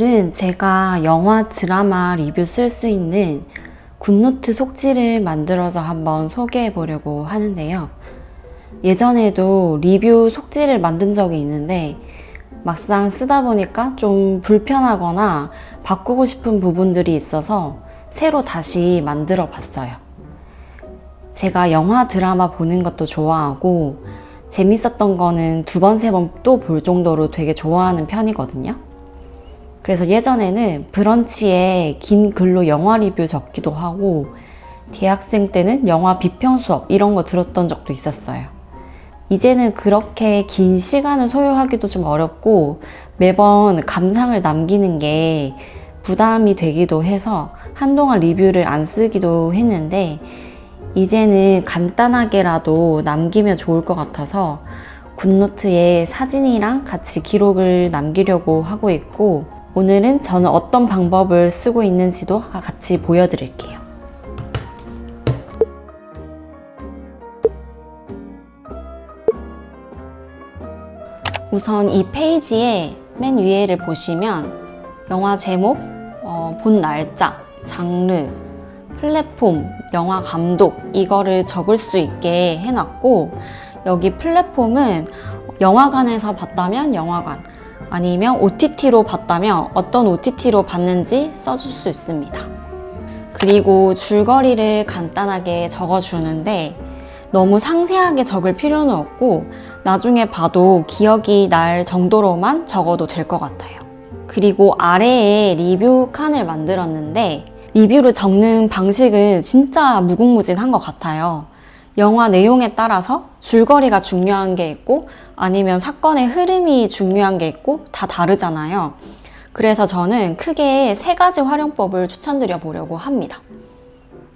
오늘은 제가 영화 드라마 리뷰 쓸 수 있는 굿노트 속지를 만들어서 한번 소개해 보려고 하는데요. 예전에도 리뷰 속지를 만든 적이 있는데 막상 쓰다 보니까 좀 불편하거나 바꾸고 싶은 부분들이 있어서 새로 다시 만들어 봤어요. 제가 영화 드라마 보는 것도 좋아하고 재밌었던 거는 2번, 3번 또 볼 정도로 되게 좋아하는 편이거든요. 그래서 예전에는 브런치에 긴 글로 영화 리뷰 적기도 하고 대학생 때는 영화 비평 수업 이런 거 들었던 적도 있었어요. 이제는 그렇게 긴 시간을 소요하기도 좀 어렵고 매번 감상을 남기는 게 부담이 되기도 해서 한동안 리뷰를 안 쓰기도 했는데 이제는 간단하게라도 남기면 좋을 것 같아서 굿노트에 사진이랑 같이 기록을 남기려고 하고 있고 오늘은 저는 어떤 방법을 쓰고 있는지도 같이 보여드릴게요. 우선 이 페이지의 맨 위에를 보시면 영화 제목, 본 날짜, 장르, 플랫폼, 영화 감독 이거를 적을 수 있게 해놨고 여기 플랫폼은 영화관에서 봤다면 영화관 아니면 OTT로 봤다면 어떤 OTT로 봤는지 써줄 수 있습니다. 그리고 줄거리를 간단하게 적어주는데 너무 상세하게 적을 필요는 없고 나중에 봐도 기억이 날 정도로만 적어도 될 것 같아요. 그리고 아래에 리뷰 칸을 만들었는데 리뷰를 적는 방식은 진짜 무궁무진한 것 같아요. 영화 내용에 따라서 줄거리가 중요한 게 있고 아니면 사건의 흐름이 중요한 게 있고 다 다르잖아요. 그래서 저는 크게 3가지 활용법을 추천드려 보려고 합니다.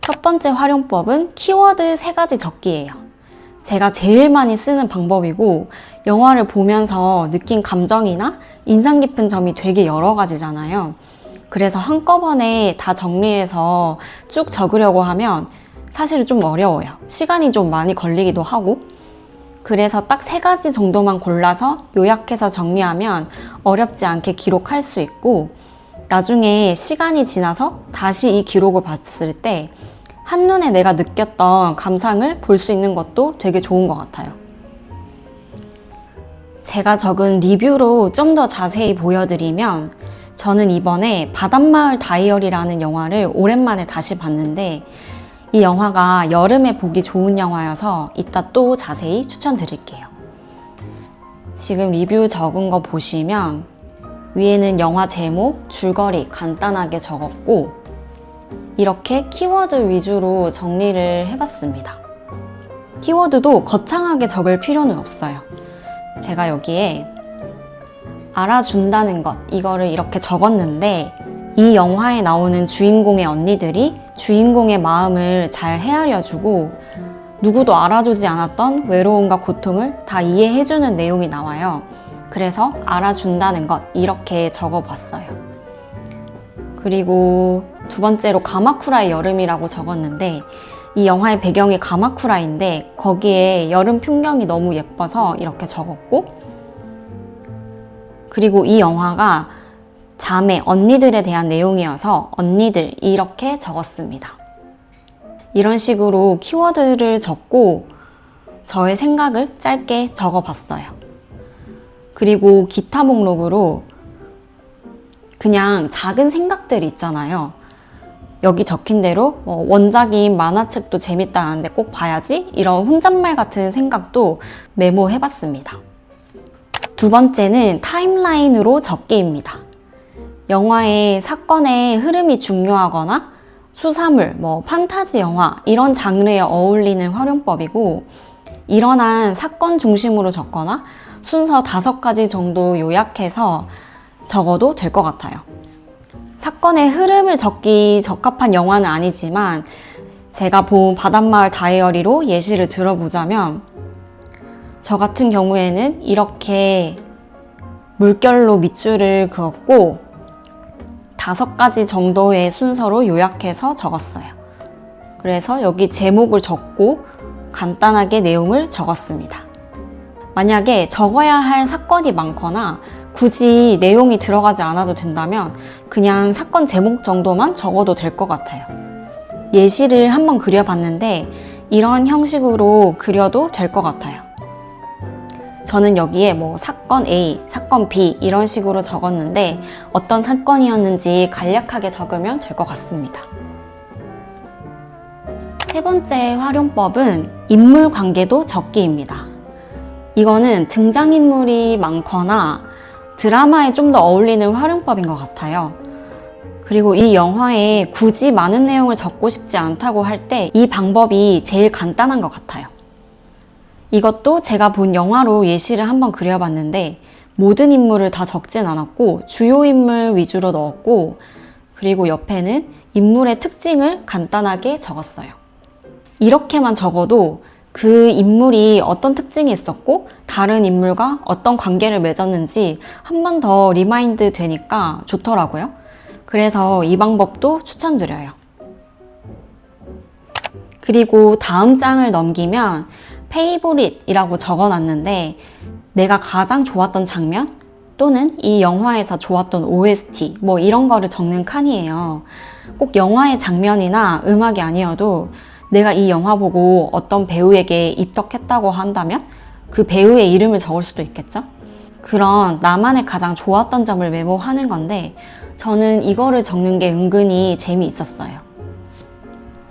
첫 번째 활용법은 키워드 3가지 적기예요. 제가 제일 많이 쓰는 방법이고 영화를 보면서 느낀 감정이나 인상 깊은 점이 되게 여러 가지잖아요. 그래서 한꺼번에 다 정리해서 쭉 적으려고 하면 사실 좀 어려워요. 시간이 좀 많이 걸리기도 하고 그래서 딱 3가지 정도만 골라서 요약해서 정리하면 어렵지 않게 기록할 수 있고 나중에 시간이 지나서 다시 이 기록을 봤을 때 한눈에 내가 느꼈던 감상을 볼 수 있는 것도 되게 좋은 것 같아요. 제가 적은 리뷰로 좀 더 자세히 보여드리면 저는 이번에 바닷마을 다이어리라는 영화를 오랜만에 다시 봤는데 이 영화가 여름에 보기 좋은 영화여서 이따 또 자세히 추천드릴게요. 지금 리뷰 적은 거 보시면 위에는 영화 제목, 줄거리 간단하게 적었고 이렇게 키워드 위주로 정리를 해봤습니다. 키워드도 거창하게 적을 필요는 없어요. 제가 여기에 알아준다는 것 이거를 이렇게 적었는데 이 영화에 나오는 주인공의 언니들이 주인공의 마음을 잘 헤아려주고 누구도 알아주지 않았던 외로움과 고통을 다 이해해주는 내용이 나와요. 그래서 알아준다는 것 이렇게 적어봤어요. 그리고 2번째로 가마쿠라의 여름이라고 적었는데 이 영화의 배경이 가마쿠라인데 거기에 여름 풍경이 너무 예뻐서 이렇게 적었고 그리고 이 영화가 자매, 언니들에 대한 내용이어서 언니들 이렇게 적었습니다. 이런 식으로 키워드를 적고 저의 생각을 짧게 적어봤어요. 그리고 기타 목록으로 그냥 작은 생각들 있잖아요. 여기 적힌 대로 원작인 만화책도 재밌다는데 꼭 봐야지 이런 혼잣말 같은 생각도 메모해봤습니다. 2번째는 타임라인으로 적기입니다. 영화의 사건의 흐름이 중요하거나 수사물, 판타지 영화 이런 장르에 어울리는 활용법이고 일어난 사건 중심으로 적거나 순서 5가지 정도 요약해서 적어도 될 것 같아요. 사건의 흐름을 적기 적합한 영화는 아니지만 제가 본 바닷마을 다이어리로 예시를 들어보자면 저 같은 경우에는 이렇게 물결로 밑줄을 그었고 5가지 정도의 순서로 요약해서 적었어요. 그래서 여기 제목을 적고 간단하게 내용을 적었습니다. 만약에 적어야 할 사건이 많거나 굳이 내용이 들어가지 않아도 된다면 그냥 사건 제목 정도만 적어도 될 것 같아요. 예시를 한번 그려봤는데 이런 형식으로 그려도 될 것 같아요. 저는 여기에 뭐 사건 A, 사건 B 이런 식으로 적었는데 어떤 사건이었는지 간략하게 적으면 될 것 같습니다. 세 번째 활용법은 인물 관계도 적기입니다. 이거는 등장인물이 많거나 드라마에 좀 더 어울리는 활용법인 것 같아요. 그리고 이 영화에 굳이 많은 내용을 적고 싶지 않다고 할 때 이 방법이 제일 간단한 것 같아요. 이것도 제가 본 영화로 예시를 한번 그려봤는데 모든 인물을 다 적진 않았고 주요 인물 위주로 넣었고 그리고 옆에는 인물의 특징을 간단하게 적었어요. 이렇게만 적어도 그 인물이 어떤 특징이 있었고 다른 인물과 어떤 관계를 맺었는지 한 번 더 리마인드 되니까 좋더라고요. 그래서 이 방법도 추천드려요. 그리고 다음 장을 넘기면 페이보릿이라고 적어놨는데 내가 가장 좋았던 장면 또는 이 영화에서 좋았던 OST 뭐 이런 거를 적는 칸이에요. 꼭 영화의 장면이나 음악이 아니어도 내가 이 영화 보고 어떤 배우에게 입덕했다고 한다면 그 배우의 이름을 적을 수도 있겠죠? 그런 나만의 가장 좋았던 점을 메모하는 건데 저는 이거를 적는 게 은근히 재미있었어요.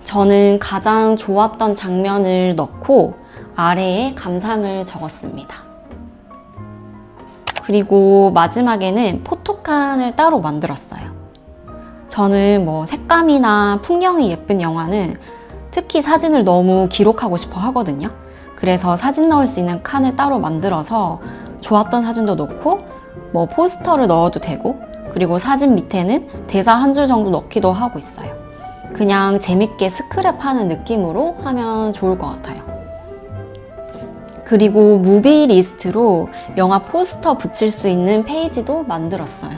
저는 가장 좋았던 장면을 넣고 아래에 감상을 적었습니다. 그리고 마지막에는 포토칸을 따로 만들었어요. 저는 뭐 색감이나 풍경이 예쁜 영화는 특히 사진을 너무 기록하고 싶어 하거든요. 그래서 사진 넣을 수 있는 칸을 따로 만들어서 좋았던 사진도 넣고 뭐 포스터를 넣어도 되고 그리고 사진 밑에는 대사 한 줄 정도 넣기도 하고 있어요. 그냥 재밌게 스크랩하는 느낌으로 하면 좋을 것 같아요. 그리고 무비 리스트로 영화 포스터 붙일 수 있는 페이지도 만들었어요.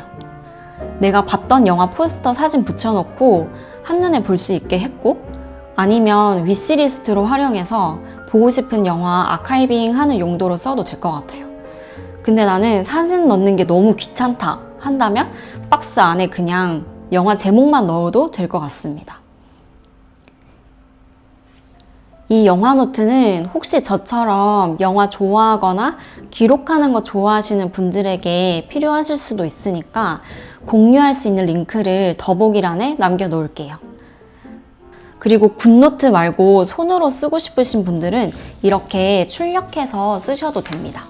내가 봤던 영화 포스터 사진 붙여놓고 한눈에 볼 수 있게 했고 아니면 위시리스트로 활용해서 보고 싶은 영화 아카이빙 하는 용도로 써도 될 것 같아요. 근데 나는 사진 넣는 게 너무 귀찮다 한다면 박스 안에 그냥 영화 제목만 넣어도 될 것 같습니다. 이 영화 노트는 혹시 저처럼 영화 좋아하거나 기록하는 거 좋아하시는 분들에게 필요하실 수도 있으니까 공유할 수 있는 링크를 더보기란에 남겨 놓을게요. 그리고 굿노트 말고 손으로 쓰고 싶으신 분들은 이렇게 출력해서 쓰셔도 됩니다.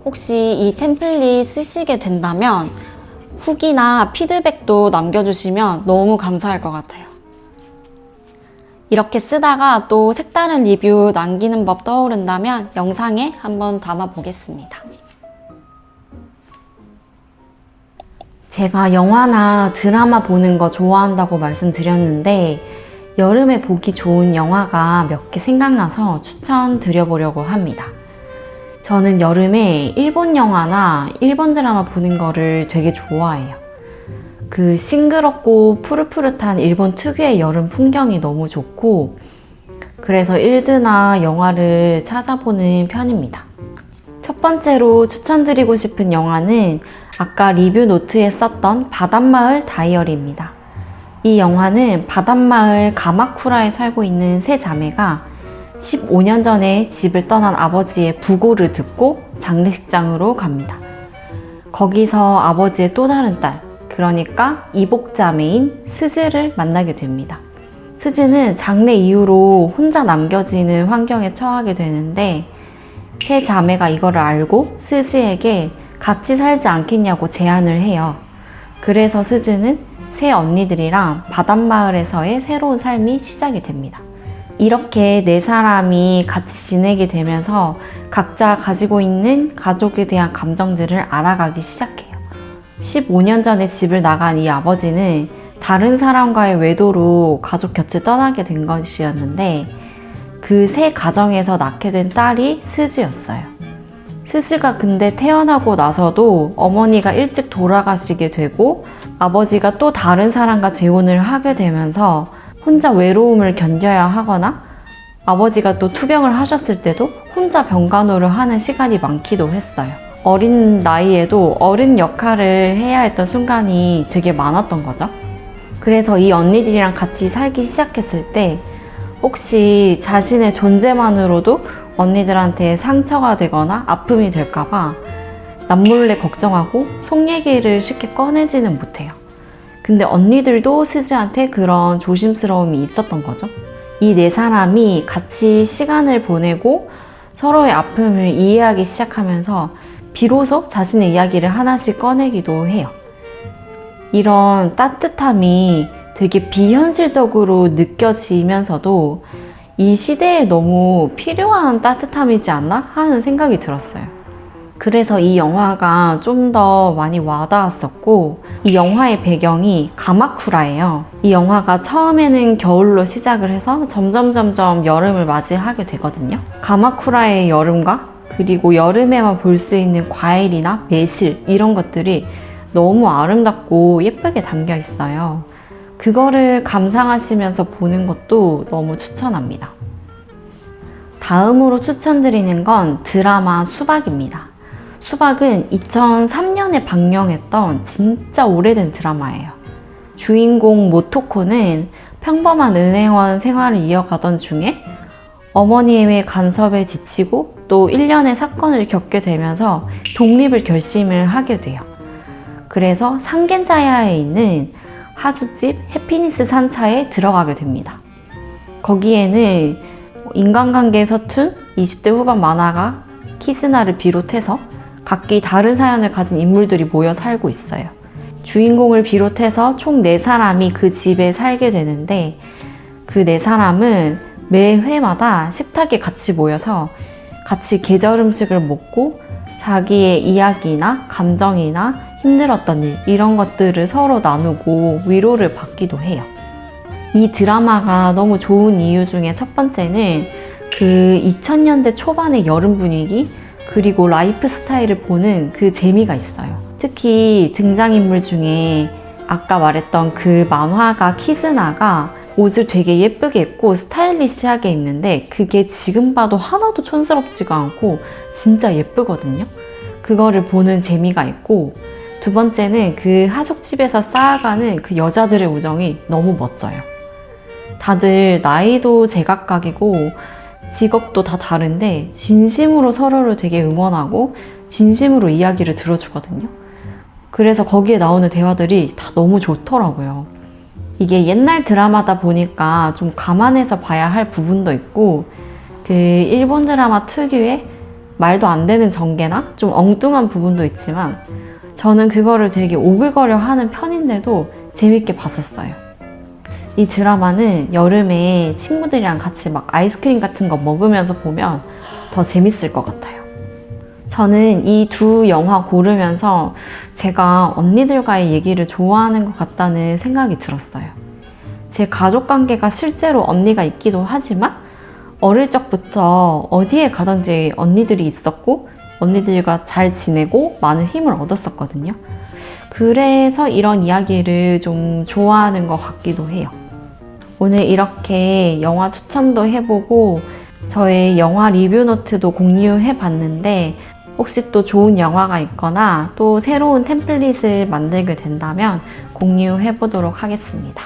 혹시 이 템플릿 쓰시게 된다면 후기나 피드백도 남겨주시면 너무 감사할 것 같아요. 이렇게 쓰다가 또 색다른 리뷰 남기는 법 떠오른다면 영상에 한번 담아 보겠습니다. 제가 영화나 드라마 보는 거 좋아한다고 말씀드렸는데 여름에 보기 좋은 영화가 몇 개 생각나서 추천드려보려고 합니다. 저는 여름에 일본 영화나 일본 드라마 보는 거를 되게 좋아해요. 그 싱그럽고 푸릇푸릇한 일본 특유의 여름 풍경이 너무 좋고 그래서 일드나 영화를 찾아보는 편입니다. 첫 번째로 추천드리고 싶은 영화는 아까 리뷰 노트에 썼던 바닷마을 다이어리입니다. 이 영화는 바닷마을 가마쿠라에 살고 있는 세 자매가 15년 전에 집을 떠난 아버지의 부고를 듣고 장례식장으로 갑니다. 거기서 아버지의 또 다른 딸, 그러니까 이복자매인 스즈를 만나게 됩니다. 스즈는 장례 이후로 혼자 남겨지는 환경에 처하게 되는데 세 자매가 이거를 알고 스즈에게 같이 살지 않겠냐고 제안을 해요. 그래서 스즈는 세 언니들이랑 바닷마을에서의 새로운 삶이 시작이 됩니다. 이렇게 네 사람이 같이 지내게 되면서 각자 가지고 있는 가족에 대한 감정들을 알아가기 시작해요. 15년 전에 집을 나간 이 아버지는 다른 사람과의 외도로 가족 곁을 떠나게 된 것이었는데 그 세 가정에서 낳게 된 딸이 스즈였어요. 스즈가 근데 태어나고 나서도 어머니가 일찍 돌아가시게 되고 아버지가 또 다른 사람과 재혼을 하게 되면서 혼자 외로움을 견뎌야 하거나 아버지가 또 투병을 하셨을 때도 혼자 병간호를 하는 시간이 많기도 했어요. 어린 나이에도 어른 역할을 해야 했던 순간이 되게 많았던 거죠. 그래서 이 언니들이랑 같이 살기 시작했을 때 혹시 자신의 존재만으로도 언니들한테 상처가 되거나 아픔이 될까봐 남몰래 걱정하고 속 얘기를 쉽게 꺼내지는 못해요. 근데 언니들도 스즈한테 그런 조심스러움이 있었던 거죠. 이 네 사람이 같이 시간을 보내고 서로의 아픔을 이해하기 시작하면서 비로소 자신의 이야기를 하나씩 꺼내기도 해요. 이런 따뜻함이 되게 비현실적으로 느껴지면서도 이 시대에 너무 필요한 따뜻함이지 않나 하는 생각이 들었어요. 그래서 이 영화가 좀 더 많이 와닿았었고, 이 영화의 배경이 가마쿠라예요. 이 영화가 처음에는 겨울로 시작을 해서 점점 여름을 맞이하게 되거든요. 가마쿠라의 여름과 그리고 여름에만 볼 수 있는 과일이나 매실 이런 것들이 너무 아름답고 예쁘게 담겨 있어요. 그거를 감상하시면서 보는 것도 너무 추천합니다. 다음으로 추천드리는 건 드라마 수박입니다. 수박은 2003년에 방영했던 진짜 오래된 드라마예요. 주인공 모토코는 평범한 은행원 생활을 이어가던 중에 어머님의 간섭에 지치고 또 일련의 사건을 겪게 되면서 독립을 결심을 하게 돼요. 그래서 상겐자야에 있는 하숙집 해피니스 산차에 들어가게 됩니다. 거기에는 인간관계에 서툰 20대 후반 만화가 키스나를 비롯해서 각기 다른 사연을 가진 인물들이 모여 살고 있어요. 주인공을 비롯해서 총 4사람이 그 집에 살게 되는데 그 4사람은 매 회마다 식탁에 같이 모여서 같이 계절 음식을 먹고 자기의 이야기나 감정이나 힘들었던 일 이런 것들을 서로 나누고 위로를 받기도 해요. 이 드라마가 너무 좋은 이유 중에 첫 번째는 그 2000년대 초반의 여름 분위기 그리고 라이프 스타일을 보는 그 재미가 있어요. 특히 등장인물 중에 아까 말했던 그 만화가 키스나가 옷을 되게 예쁘게 입고 스타일리시하게 입는데 그게 지금 봐도 하나도 촌스럽지가 않고 진짜 예쁘거든요. 그거를 보는 재미가 있고, 두 번째는 그 하숙집에서 쌓아가는 그 여자들의 우정이 너무 멋져요. 다들 나이도 제각각이고 직업도 다 다른데 진심으로 서로를 되게 응원하고 진심으로 이야기를 들어주거든요. 그래서 거기에 나오는 대화들이 다 너무 좋더라고요. 이게 옛날 드라마다 보니까 좀 감안해서 봐야 할 부분도 있고, 그 일본 드라마 특유의 말도 안 되는 전개나 좀 엉뚱한 부분도 있지만 저는 그거를 되게 오글거려 하는 편인데도 재밌게 봤었어요. 이 드라마는 여름에 친구들이랑 같이 막 아이스크림 같은 거 먹으면서 보면 더 재밌을 것 같아요. 저는 이 두 영화 고르면서 제가 언니들과의 얘기를 좋아하는 것 같다는 생각이 들었어요. 제 가족 관계가 실제로 언니가 있기도 하지만 어릴 적부터 어디에 가든지 언니들이 있었고 언니들과 잘 지내고 많은 힘을 얻었었거든요. 그래서 이런 이야기를 좀 좋아하는 것 같기도 해요. 오늘 이렇게 영화 추천도 해보고 저의 영화 리뷰 노트도 공유해 봤는데 혹시 또 좋은 영화가 있거나 또 새로운 템플릿을 만들게 된다면 공유해 보도록 하겠습니다.